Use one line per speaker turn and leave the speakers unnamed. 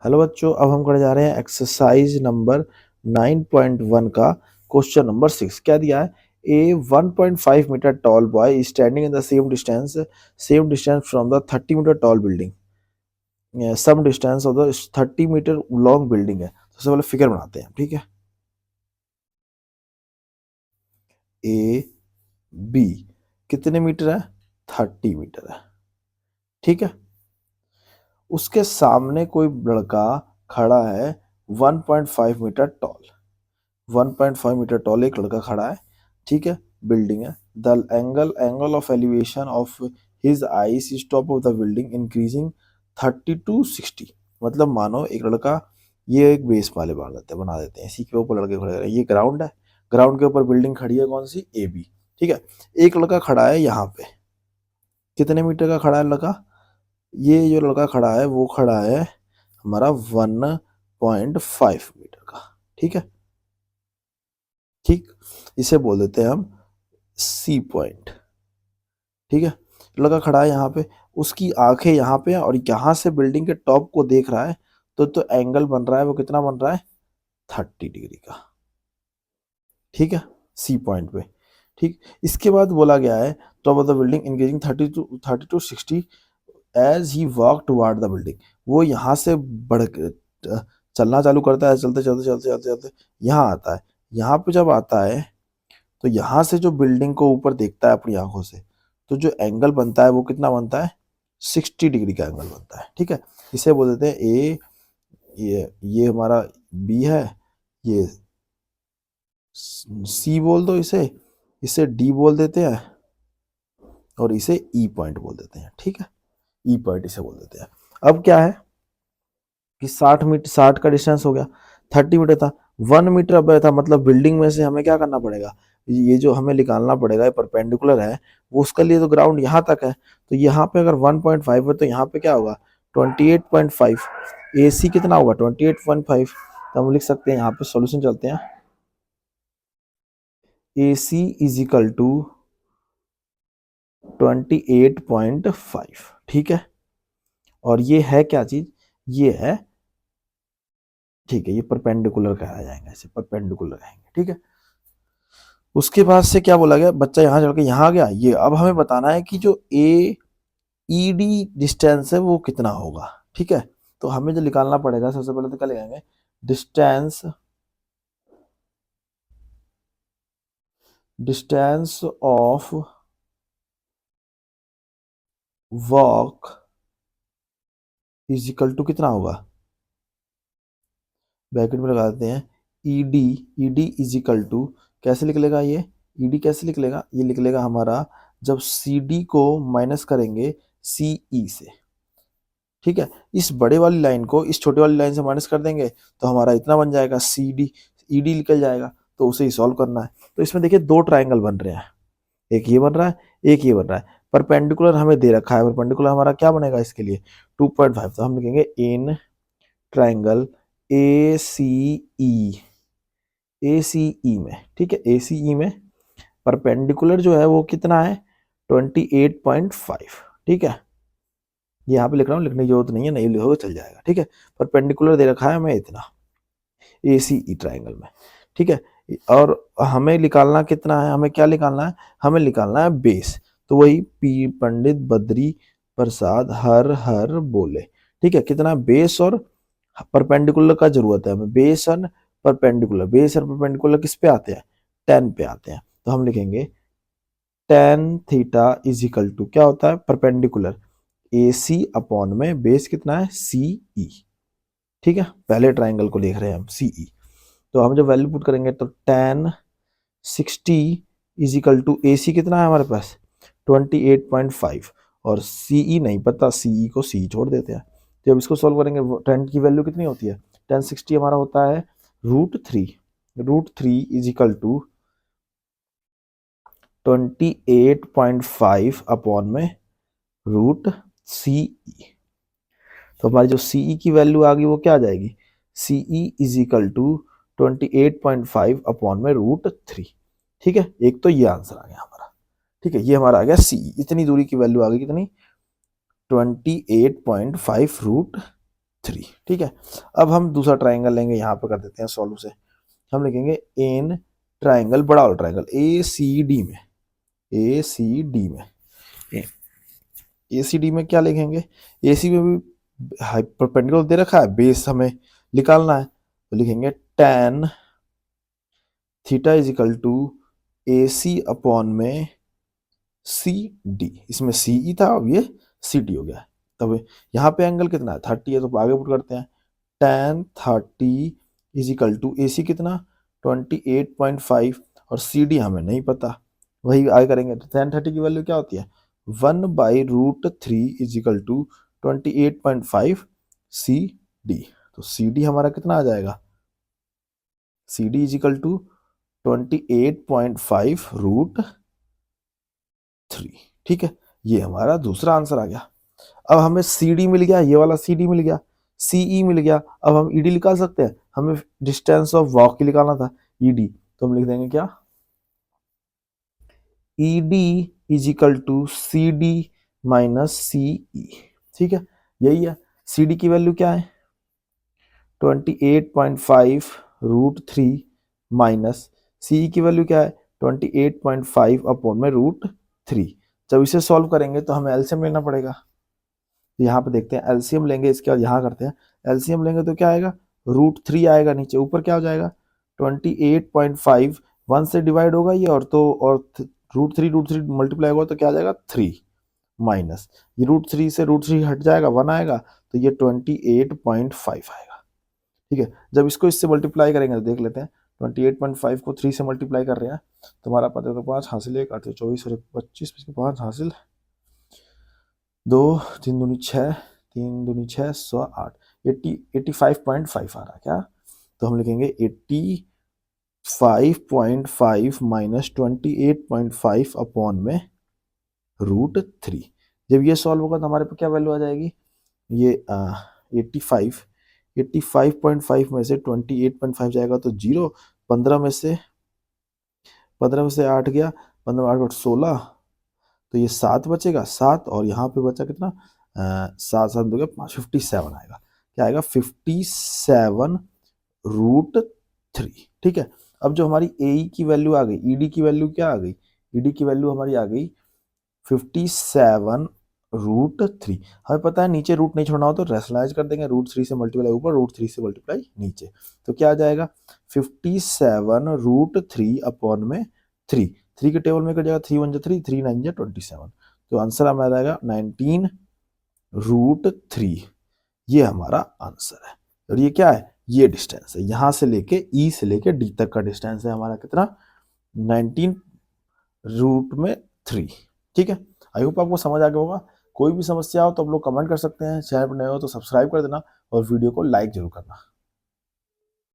Hello बच्चों, अब हम करने जा रहे हैं एक्सरसाइज नंबर 9.1 का क्वेश्चन नंबर 6। क्या दिया है? A 1.5 metre tall boy standing in the same distance from the 30 metre tall building. Some distance of the 30 metre long building है। तो सबसे पहले फिगर बनाते हैं, ठीक है। ए बी कितने मीटर है? 30 मीटर है, ठीक है। उसके सामने कोई लड़का खड़ा है 1.5 मीटर टॉल। 1.5 मीटर टॉल एक लड़का खड़ा है, ठीक है। बिल्डिंग है। The angle of elevation of his eyes is top of the building increasing 30 to 60। मतलब मानो एक लड़का, ये एक बेस वाले बना देते हैं, इसी के ऊपर लड़के खड़े हैं। ये ग्राउंड है, ग्राउंड के ऊपर बिल्डिंग खड़ी है, कौन सी? ए बी, ठीक है। एक लड़का खड़ा है यहाँ पे, कितने मीटर का खड़ा है लड़का? ये जो लड़का खड़ा है वो खड़ा है हमारा 1.5 मीटर का, ठीक है। ठीक, इसे बोल देते हैं हम सी पॉइंट, ठीक है। लड़का खड़ा है यहाँ पे, उसकी आंखें यहाँ पे हैं और यहाँ से बिल्डिंग के टॉप को देख रहा है। तो एंगल बन रहा है, वो कितना बन रहा है? 30 डिग्री का, ठीक है, सी पॉइंट पे। ठीक, इसके बाद बोला गया है top of the building increasing 30 to 60 as he walk toward the building. वो यहाँ से बढ़ चलना चालू करता है, चलते चलते चलते चलते चलते यहाँ आता है। यहाँ पे जब आता है तो यहाँ से जो बिल्डिंग को ऊपर देखता है अपनी आंखों से, तो जो एंगल बनता है वो कितना बनता है? 60 डिग्री का एंगल बनता है, ठीक है। इसे बोल देते हैं ए, ये हमारा बी है, ये सी बोल दो इसे, इसे डी बोल देते हैं और इसे ई पॉइंट बोल देते हैं, ठीक है। ई पॉइंट इसे बोल देते हैं। अब क्या है कि 60 का डिस्टेंस हो गया, 30 मीटर था, 1 मीटर अब था। मतलब बिल्डिंग में से हमें क्या करना पड़ेगा? ये जो हमें निकालना पड़ेगा, ये परपेंडिकुलर है, वो उसके लिए तो ग्राउंड यहाँ तक है। तो यहाँ पे अगर 1.5 है तो यहाँ पे क्या होगा? 28.5। ए सी कितना होगा? 28.5। तो हम लिख सकते हैं, यहाँ पे सोल्यूशन चलते हैं। ए सी इज इक्वल टू 28.5, ठीक है। और ये है क्या चीज? ये है, ठीक है, ये परपेंडिकुलर कहा जाएगा, इसे परपेंडिकुलर कहेंगे, ठीक है। उसके बाद से क्या बोला गया? बच्चा यहाँ चल के यहाँ आ गया। ये अब हमें बताना है कि जो ए ई डी डिस्टेंस है वो कितना होगा, ठीक है। तो हमें जो निकालना पड़ेगा, सबसे पहले तो क्या लगाएंगे? Distance distance of walk is equal to कितना होगा? ब्रैकेट में लगा देते हैं E D is equal to, कैसे लिख लेगा ये? ई डी कैसे लिख लेगा? ये लिख लेगा हमारा, जब सी डी को माइनस करेंगे सी ई से, ठीक है। इस बड़े वाली लाइन को इस छोटे वाली लाइन से माइनस कर देंगे तो हमारा इतना बन जाएगा, सी डी, ई डी निकल जाएगा। तो उसे ही सॉल्व करना है। तो इसमें देखिए दो ट्राइंगल बन रहे हैं, एक ये बन रहा है, एक ये बन रहा है। परपेंडिकुलर हमें दे रखा है, परपेंडिकुलर हमारा क्या बनेगा इसके लिए? 2.5। तो हम लिखेंगे इन ट्राइंगल ए सी ई, ए सी ई में, ठीक है, ए सी ई में परपेंडिकुलर जो है वो कितना है? 28.5, ठीक है। यहाँ पे लिख रहा हूँ, लिखने की जरूरत नहीं है, नहीं लिखोगे चल जाएगा, ठीक है। परपेंडिकुलर दे रखा है हमें इतना, ए सी ई ट्राइंगल में, ठीक है। और हमें निकालना कितना है? हमें क्या निकालना है? हमें निकालना है बेस। तो वही पी पंडित बद्री प्रसाद हर हर बोले, ठीक है। कितना बेस और परपेंडिकुलर का जरूरत है हमें, बेस और परपेंडिकुलर। बेस और परपेंडिकुलर किस पे आते हैं? 10 पे आते हैं। तो हम लिखेंगे tan theta is equal to क्या होता है? परपेंडिकुलर ए सी अपॉन में बेस कितना है? सी ई, ठीक है। पहले ट्राइंगल को लिख रहे हैं हम सी ई। तो हम जब वैल्यू पुट करेंगे तो tan 60 is equal to A सी कितना है हमारे पास? 28.5। और सी ई नहीं पता, सी ई को सी छोड़ देते हैं। जब इसको सॉल्व करेंगे, tan की वैल्यू कितनी होती है? tan 60 हमारा होता है √3। √3 इज इक्वल टू 28.5 अपॉन में √सी ई। तो हमारी जो सी ई की वैल्यू आ गई वो क्या आ जाएगी? C E is equal to 28.5 upon में √3, ठीक है। एक तो ये आंसर आ गया हमारा, ठीक है। ये हमारा आ गया सी ई, इतनी दूरी की वैल्यू आ गई कितनी? 28.5 √3, 3। ठीक है, अब हम दूसरा ट्राइंगल लेंगे, यहाँ पे कर देते हैं सॉल्व से। हम लिखेंगे इन ट्राइंगल, बड़ा वाला ट्राइंगल ए सी डी में, ए सी डी में, ए सी डी में क्या लिखेंगे, ए सी में भी परपेंडिकुलर दे रखा है, बेस हमें निकालना है, तो लिखेंगे tan theta is equal to A C upon में सी डी। इसमें सी ई था, अब ये सी डी हो गया। तब यहाँ पे एंगल कितना है, 30 है, तो आगे पुट करते हैं, tan 30 is equal to A सी कितना 28.5, और सी डी हमें नहीं पता, वही आगे करेंगे। तो tan 30 की वैल्यू क्या होती है, 1/√3 is equal to 28.5 C D. तो सी डी हमारा कितना आ जाएगा, C D is equal to 28.5√3। ठीक है, ये हमारा दूसरा आंसर आ गया। अब हमें सी डी मिल गया, ये वाला सी डी मिल गया, सीई मिल गया। अब हम ईडी निकाल सकते हैं, हमें डिस्टेंस ऑफ वॉक की निकालना था, ईडी, तो हम लिख देंगे क्या, ED is equal to C D minus CE. ठीक है, यही है। सी डी की वैल्यू क्या है 28.5√3 माइनस सीई की वैल्यू क्या है 28.5 अपॉन में √3। जब इसे सॉल्व करेंगे तो हमें एलसीएम लेना पड़ेगा। यहाँ पे देखते हैं, एलसीएम लेंगे, इसके बाद यहाँ करते हैं, एलसीएम लेंगे तो क्या आएगा, √3 आएगा, नीचे ऊपर क्या हो जाएगा 28.5, 1 से डिवाइड होगा ये, और तो और √3 मल्टीप्लाई होगा तो क्या आ जाएगा 3, माइनस ये √3 से √3 हट जाएगा, 1 आएगा, तो ये 28.5 आएगा। ठीक है, जब इसको इससे मल्टीप्लाई करेंगे तो देख लेते हैं, 28.5 को 3 से मल्टीप्लाई कर रहे हैं तो हमारा पता तो 5 हासिल, 1 8 24 और 25 5 हासिल, 2 3 दूनी 6 3 दूनी 6 100 8, 85.5 आ रहा है क्या, तो हम लिखेंगे 85.5 माइनस 28.5 अपॉन में √3। जब ये सॉल्व होगा तो हमारे पे क्या वैल्यू आ जाएगी, ये 85.5 में से 28.5 जाएगा तो 0, 15 में से 8 गया, 15 8 16, तो ये 7 बचेगा, 7, और यहाँ पे बचा कितना 7 7 हो गया 5, 57 आएगा। क्या आएगा 57√3। ठीक है, अब जो हमारी ए की वैल्यू आ गई, ईडी की वैल्यू क्या आ गई, ईडी की वैल्यू हमारी आ गई 57√3। हमें पता है नीचे रूट नहीं छोड़ना हो तो रैशनलाइज कर देंगे, √3 से मल्टीप्लाई ऊपर, √3 से मल्टीप्लाई नीचे, तो क्या आ जाएगा 57√3 अपॉन में 3 के टेबल में कर जाएगा, 3 1 3 3 9 27, तो आंसर हमारा आएगा 19√3। ये हमारा आंसर है। और ये क्या है, ये डिस्टेंस है, यहां से लेके ई से लेके डी तक का डिस्टेंस है हमारा कितना 19√3। ठीक है, आई होप आपको समझ आ गया होगा। कोई भी समस्या हो तो आप लोग कमेंट कर सकते हैं, चैनल पर नए हो तो सब्सक्राइब कर देना और वीडियो को लाइक जरूर करना।